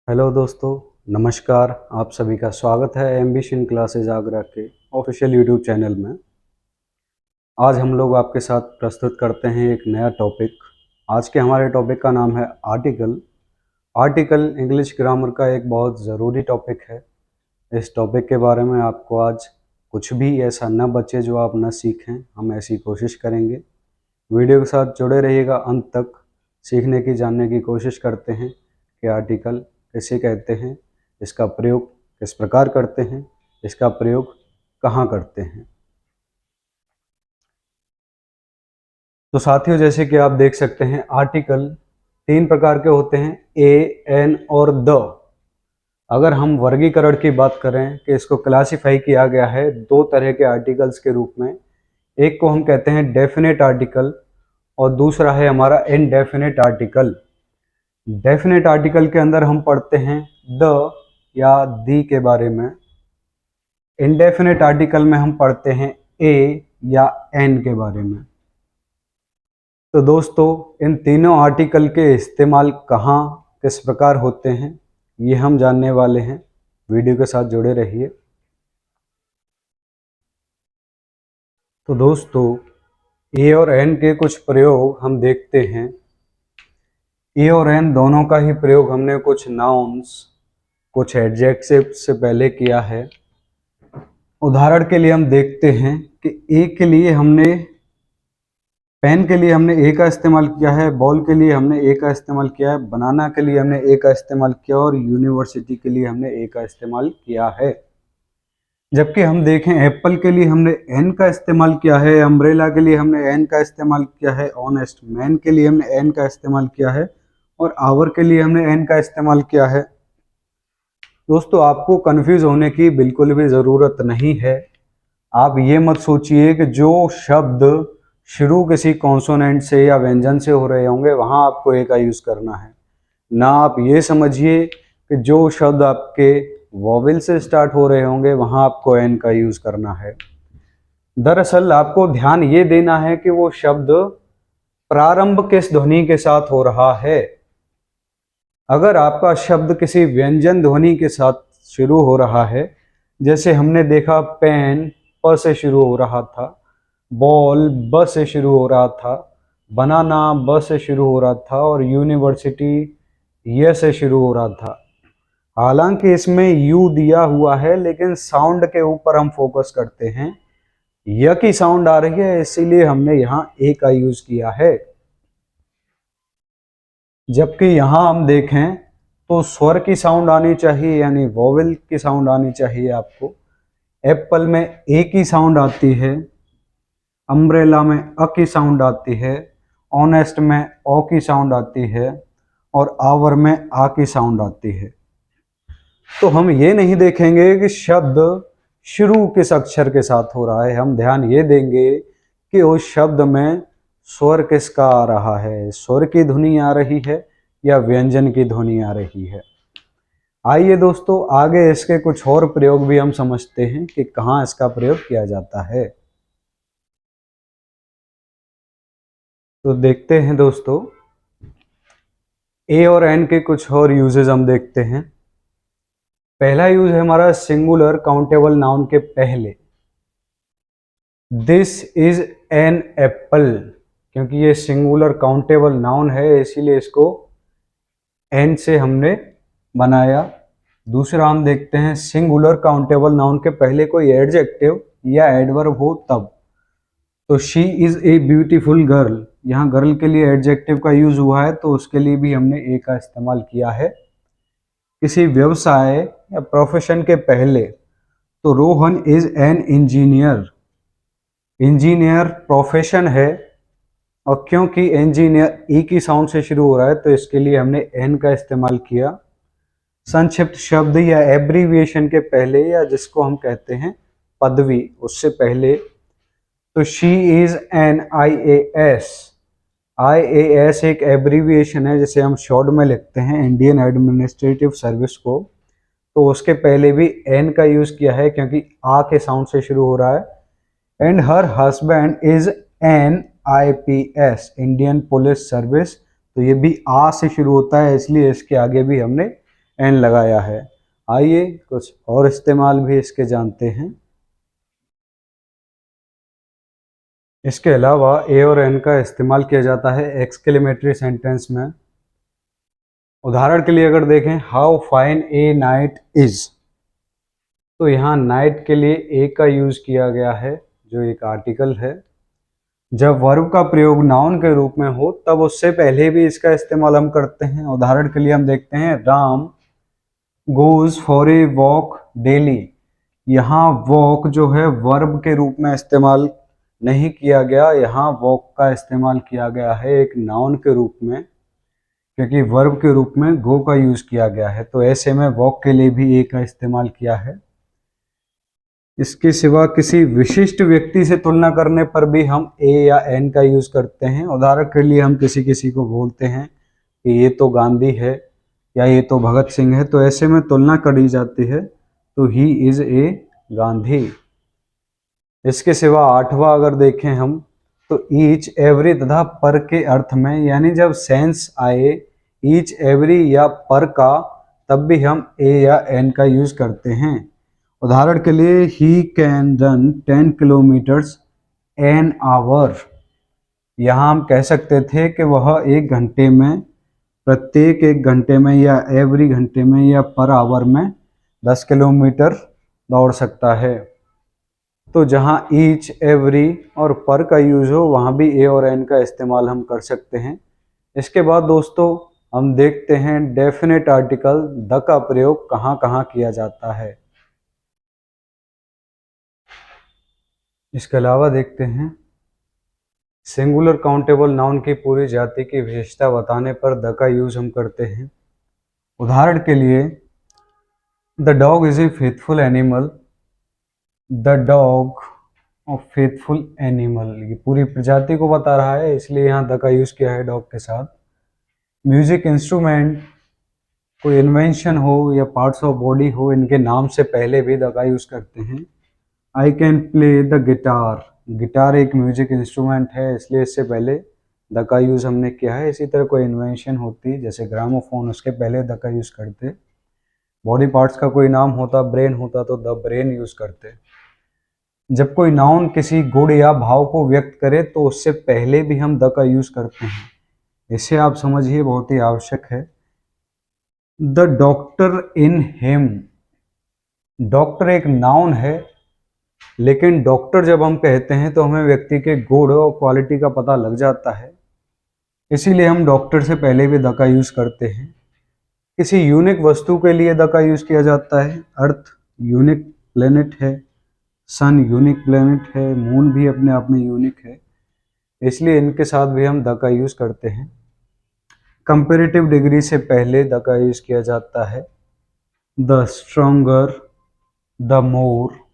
Hello दोस्तों, नमस्कार। आप सभी का स्वागत है एम्बिशन क्लासेज आगरा के ऑफिशियल यूट्यूब चैनल में। आज हम लोग आपके साथ प्रस्तुत करते हैं एक नया टॉपिक। आज के हमारे टॉपिक का नाम है आर्टिकल। आर्टिकल इंग्लिश ग्रामर का एक बहुत ज़रूरी टॉपिक है। इस टॉपिक के बारे में आपको आज कुछ भी ऐसा न बचे जो आप न सीखें, हम ऐसी कोशिश करेंगे। वीडियो के साथ जुड़े रहिएगा अंत तक। सीखने की, जानने की कोशिश करते हैं कि आर्टिकल किसे कहते हैं, इसका प्रयोग किस प्रकार करते हैं, इसका प्रयोग कहाँ करते हैं। तो साथियों, जैसे कि आप देख सकते हैं, आर्टिकल 3 प्रकार के होते हैं, ए, एन और द। अगर हम वर्गीकरण की बात करें कि इसको क्लासिफाई किया गया है 2 तरह के आर्टिकल्स के रूप में। एक को हम कहते हैं डेफिनेट आर्टिकल और दूसरा है हमारा इनडेफिनेट आर्टिकल। डेफिनेट आर्टिकल के अंदर हम पढ़ते हैं द या दी के बारे में। इनडेफिनेट आर्टिकल में हम पढ़ते हैं ए या एन के बारे में। तो दोस्तों, इन तीनों आर्टिकल के इस्तेमाल कहाँ किस प्रकार होते हैं, ये हम जानने वाले हैं। वीडियो के साथ जुड़े रहिए। तो दोस्तों, ए और एन के कुछ प्रयोग हम देखते हैं। ए और एन दोनों का ही प्रयोग हमने कुछ नाउन्स, कुछ एडजेक्टिव से पहले किया है। उदाहरण के लिए हम देखते हैं कि ए के लिए हमने, पेन के लिए हमने ए का इस्तेमाल किया है, बॉल के लिए हमने ए का इस्तेमाल किया है, बनाना के लिए हमने ए का इस्तेमाल किया और यूनिवर्सिटी के लिए हमने ए का इस्तेमाल किया है। जबकि हम देखें एप्पल के लिए हमने एन का इस्तेमाल किया है, अम्ब्रेला के लिए हमने एन का इस्तेमाल किया है, ऑनेस्ट मैन के लिए हमने एन का इस्तेमाल किया है और आवर के लिए हमने एन का इस्तेमाल किया है। दोस्तों, आपको कंफ्यूज होने की बिल्कुल भी ज़रूरत नहीं है। आप ये मत सोचिए कि जो शब्द शुरू किसी कॉन्सोनेंट से या व्यंजन से हो रहे होंगे वहाँ आपको ए का यूज़ करना है। ना आप ये समझिए कि जो शब्द आपके वॉवेल से स्टार्ट हो रहे होंगे वहाँ आपको एन का यूज़ करना है। दरअसल आपको ध्यान ये देना है कि वो शब्द प्रारंभ किस ध्वनि के साथ हो रहा है। अगर आपका शब्द किसी व्यंजन ध्वनि के साथ शुरू हो रहा है, जैसे हमने देखा पेन प से शुरू हो रहा था, बॉल ब से शुरू हो रहा था, बनाना ब से शुरू हो रहा था और यूनिवर्सिटी य से शुरू हो रहा था। हालांकि इसमें यू दिया हुआ है, लेकिन साउंड के ऊपर हम फोकस करते हैं। य की साउंड आ रही है, इसीलिए हमने यहाँ ए का यूज किया है। जबकि यहाँ हम देखें तो स्वर की साउंड आनी चाहिए, यानी वोवेल की साउंड आनी चाहिए आपको। एप्पल में ए की साउंड आती है, अम्ब्रेला में अ की साउंड आती है, ऑनेस्ट में ओ की साउंड आती है और आवर में आ की साउंड आती है। तो हम ये नहीं देखेंगे कि शब्द शुरू किस अक्षर के साथ हो रहा है, हम ध्यान ये देंगे कि उस शब्द में स्वर किसका आ रहा है, स्वर की ध्वनि आ रही है या व्यंजन की ध्वनि आ रही है। आइए दोस्तों, आगे इसके कुछ और प्रयोग भी हम समझते हैं कि कहाँ इसका प्रयोग किया जाता है। तो देखते हैं दोस्तों, ए और एन के कुछ और यूजेस हम देखते हैं। पहला यूज है हमारा सिंगुलर काउंटेबल नाउन के पहले। दिस इज एन एप्पल, क्योंकि ये सिंगुलर काउंटेबल नाउन है इसीलिए इसको एन से हमने बनाया। दूसरा हम देखते हैं सिंगुलर काउंटेबल नाउन के पहले कोई एडजेक्टिव या एडवर्ब हो तब। तो she is a beautiful girl, यहाँ गर्ल के लिए एडजेक्टिव का यूज हुआ है तो उसके लिए भी हमने ए का इस्तेमाल किया है। किसी व्यवसाय या प्रोफेशन के पहले, तो Rohan is an engineer, engineer profession है और क्योंकि इंजीनियर ई की साउंड से शुरू हो रहा है तो इसके लिए हमने एन का इस्तेमाल किया। संक्षिप्त शब्द या एब्रीविएशन के पहले, या जिसको हम कहते हैं पदवी, उससे पहले, तो she is an IAS। IAS एक एब्रीविएशन है जिसे हम शॉर्ट में लिखते हैं, इंडियन एडमिनिस्ट्रेटिव सर्विस को। तो उसके पहले भी एन का यूज किया है क्योंकि आ के साउंड से शुरू हो रहा है। And her husband is an IPS, Indian police service, तो ये भी आ से शुरू होता है इसलिए इसके आगे भी हमने एन लगाया है। आइए कुछ और इस्तेमाल भी इसके जानते हैं। इसके अलावा ए और एन का इस्तेमाल किया जाता है एक्सक्लेमेटरी सेंटेंस में। उदाहरण के लिए अगर देखें, how fine A night is, तो यहाँ नाइट के लिए ए का यूज किया गया है जो एक आर्टिकल है। जब वर्ब का प्रयोग नाउन के रूप में हो तब उससे पहले भी इसका इस्तेमाल हम करते हैं। उदाहरण के लिए हम देखते हैं, Ram goes for a walk daily. यहाँ वॉक जो है वर्ब के रूप में इस्तेमाल नहीं किया गया, यहाँ वॉक का इस्तेमाल किया गया है एक नाउन के रूप में, क्योंकि वर्ब के रूप में गो का यूज किया गया है। तो ऐसे में वॉक के लिए भी ए का इस्तेमाल किया है। इसके सिवा किसी विशिष्ट व्यक्ति से तुलना करने पर भी हम ए या एन का यूज करते हैं। उदाहरण के लिए हम किसी किसी को बोलते हैं कि ये तो गांधी है या ये तो भगत सिंह है, तो ऐसे में तुलना करी जाती है, तो ही इज ए गांधी। इसके सिवा आठवां अगर देखें हम, तो ईच एवरी तथा पर के अर्थ में, यानी जब सेंस आए ईच एवरी या पर का, तब भी हम ए या एन का यूज करते हैं। उदाहरण के लिए, he can run 10 kilometres an hour. यहाँ हम कह सकते थे कि वह एक घंटे में, प्रत्येक एक घंटे में या एवरी घंटे में या पर आवर में 10 किलोमीटर दौड़ सकता है। तो जहाँ ईच एवरी और पर का यूज हो वहाँ भी ए और एन का इस्तेमाल हम कर सकते हैं। इसके बाद दोस्तों हम देखते हैं डेफिनेट आर्टिकल द का प्रयोग कहाँ कहाँ किया जाता है। इसके अलावा देखते हैं, सिंगुलर काउंटेबल नाउन की पूरी जाति की विशेषता बताने पर द का यूज हम करते हैं। उदाहरण के लिए, the dog is a faithful animal. The dog of faithful animal, ये पूरी प्रजाति को बता रहा है, इसलिए यहाँ द का यूज किया है डॉग के साथ। म्यूजिक इंस्ट्रूमेंट, कोई इन्वेंशन हो या पार्ट्स ऑफ बॉडी हो, इनके नाम से पहले भी द का यूज करते हैं। I can play the guitar, guitar एक म्यूजिक इंस्ट्रूमेंट है, इसलिए इससे पहले द का यूज हमने किया है। इसी तरह कोई इन्वेंशन होती जैसे ग्रामोफोन, उसके पहले द का यूज करते। बॉडी पार्ट्स का कोई नाम होता, ब्रेन होता, तो द ब्रेन यूज करते। जब कोई नाउन किसी गुण या भाव को व्यक्त करे तो उससे पहले भी हम द का यूज करते हैं। इसे आप समझिए, बहुत ही आवश्यक है। The doctor in him, doctor एक नाउन है, लेकिन डॉक्टर जब हम कहते हैं तो हमें व्यक्ति के गुण और क्वालिटी का पता लग जाता है, इसीलिए हम डॉक्टर से पहले भी द का यूज करते हैं। किसी यूनिक वस्तु के लिए द का यूज किया जाता है। अर्थ यूनिक प्लेनेट है, सन यूनिक प्लेनेट है, मून भी अपने आप में यूनिक है, इसलिए इनके साथ भी हम द का यूज करते हैं। कंपैरेटिव डिग्री से पहले द का यूज किया जाता है। The stronger, the more.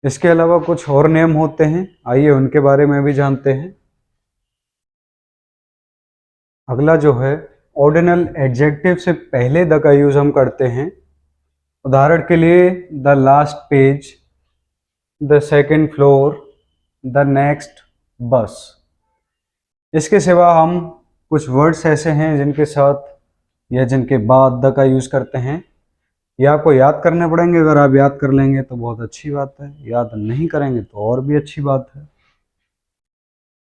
इसके अलावा कुछ और नेम होते हैं, आइए उनके बारे में भी जानते हैं। अगला जो है, ऑर्डिनल एडजेक्टिव से पहले द का यूज हम करते हैं। उदाहरण के लिए, the last page, the second floor, the next बस। इसके सिवा हम कुछ वर्ड्स ऐसे हैं जिनके साथ या जिनके बाद द का यूज करते हैं। ये आपको याद करने पड़ेंगे, अगर आप याद कर लेंगे तो बहुत अच्छी बात है, याद नहीं करेंगे तो और भी अच्छी बात है।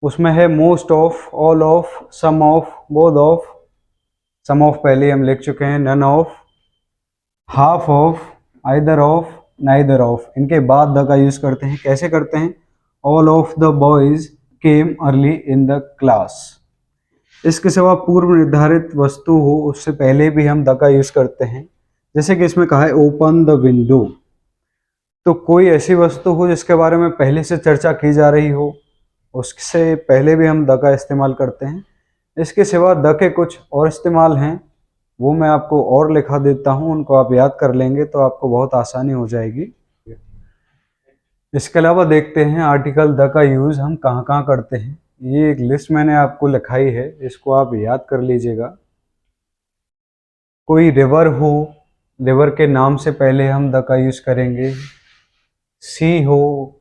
उसमें है most of, all of, some of, both of. Some of पहले हम लिख चुके हैं, none of, half of, either of, neither of. इनके बाद द का यूज करते हैं। कैसे करते हैं? All of the boys came early in the class. इसके सिवा पूर्व निर्धारित वस्तु हो उससे पहले भी हम द का यूज करते हैं। जैसे कि इसमें कहा है ओपन द विंडो, तो कोई ऐसी वस्तु हो जिसके बारे में पहले से चर्चा की जा रही हो, उससे पहले भी हम द का इस्तेमाल करते हैं। इसके सिवा द के कुछ और इस्तेमाल हैं, वो मैं आपको और लिखा देता हूँ, उनको आप याद कर लेंगे तो आपको बहुत आसानी हो जाएगी। इसके अलावा देखते हैं आर्टिकल द का यूज हम कहाँ कहाँ करते हैं। ये एक लिस्ट मैंने आपको लिखाई है, इसको आप याद कर लीजिएगा। कोई रिवर हो, रिवर के नाम से पहले हम द का यूज करेंगे। सी हो,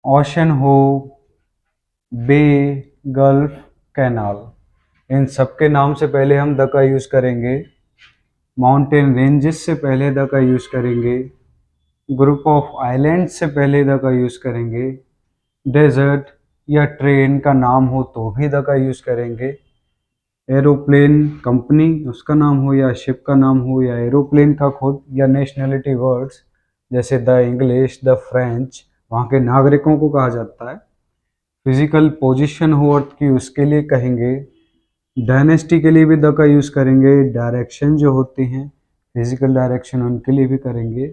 ओशन हो, बे, गल्फ, कैनाल, इन सबके नाम से पहले हम द का यूज़ करेंगे। माउंटेन रेंजेस से पहले द का यूज़ करेंगे। ग्रुप ऑफ आइलैंड से पहले द का यूज़ करेंगे। डेजर्ट या ट्रेन का नाम हो तो भी द का यूज़ करेंगे। एरोप्लेन कंपनी उसका नाम हो या शिप का नाम हो या एरोप्लेन का खुद या नेशनलिटी वर्ड्स जैसे द इंग्लिश, द फ्रेंच, वहाँ के नागरिकों को कहा जाता है। फिजिकल पोजीशन हो अर्थ की उसके लिए कहेंगे। डायनेस्टी के लिए भी द का यूज़ करेंगे। डायरेक्शन जो होती हैं फिजिकल डायरेक्शन उनके लिए भी करेंगे।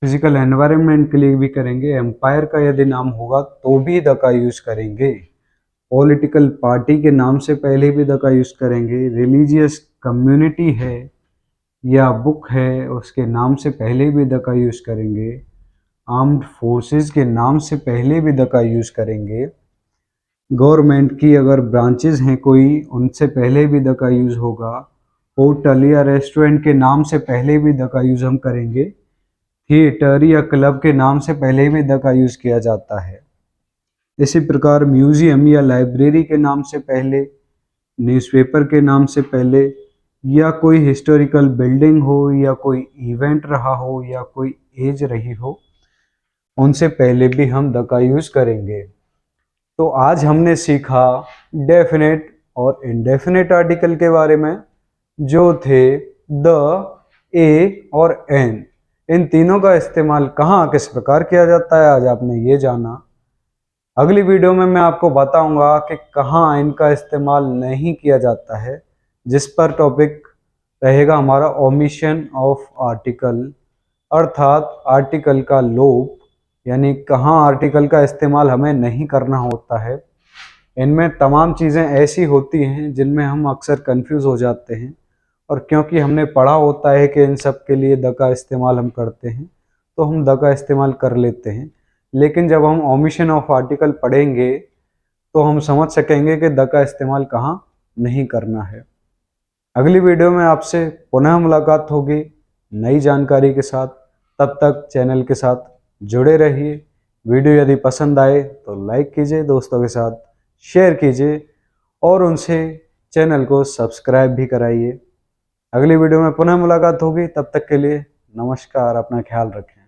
फिजिकल एनवायरनमेंट के लिए भी करेंगे। एम्पायर का यदि नाम होगा तो भी द का यूज़ करेंगे। पॉलिटिकल पार्टी के नाम से पहले भी द का यूज़ करेंगे। रिलीजियस कम्युनिटी है या बुक है उसके नाम से पहले भी द का यूज़ करेंगे। आर्म्ड फोर्सेस के नाम से पहले भी द का यूज़ करेंगे। गवर्नमेंट की अगर ब्रांचेस हैं कोई उनसे पहले भी द का यूज़ होगा। होटल या रेस्टोरेंट के नाम से पहले भी द का यूज़ हम करेंगे। थिएटर या क्लब के नाम से पहले भी द का यूज़ किया जाता है। इसी प्रकार म्यूजियम या लाइब्रेरी के नाम से पहले, न्यूज़पेपर के नाम से पहले, या कोई हिस्टोरिकल बिल्डिंग हो या कोई इवेंट रहा हो या कोई एज रही हो उनसे पहले भी हम द का यूज़ करेंगे। तो आज हमने सीखा डेफिनेट और इनडेफिनेट आर्टिकल के बारे में जो थे द, ए और एन। इन तीनों का इस्तेमाल कहाँ किस प्रकार किया जाता है आज आपने ये जाना। अगली वीडियो में मैं आपको बताऊंगा कि कहाँ इनका इस्तेमाल नहीं किया जाता है, जिस पर टॉपिक रहेगा हमारा ओमिशन ऑफ आर्टिकल, अर्थात आर्टिकल का लोप, यानी कहाँ आर्टिकल का इस्तेमाल हमें नहीं करना होता है। इनमें तमाम चीज़ें ऐसी होती हैं जिनमें हम अक्सर कंफ्यूज हो जाते हैं, और क्योंकि हमने पढ़ा होता है कि इन सब के लिए द का इस्तेमाल हम करते हैं तो हम द का इस्तेमाल कर लेते हैं। लेकिन जब हम ओमिशन ऑफ आर्टिकल पढ़ेंगे तो हम समझ सकेंगे कि द का इस्तेमाल कहाँ नहीं करना है। अगली वीडियो में आपसे पुनः मुलाकात होगी नई जानकारी के साथ। तब तक चैनल के साथ जुड़े रहिए। वीडियो यदि पसंद आए तो लाइक कीजिए, दोस्तों के साथ शेयर कीजिए और उनसे चैनल को सब्सक्राइब भी कराइए। अगली वीडियो में पुनः मुलाकात होगी, तब तक के लिए नमस्कार, अपना ख्याल रखें।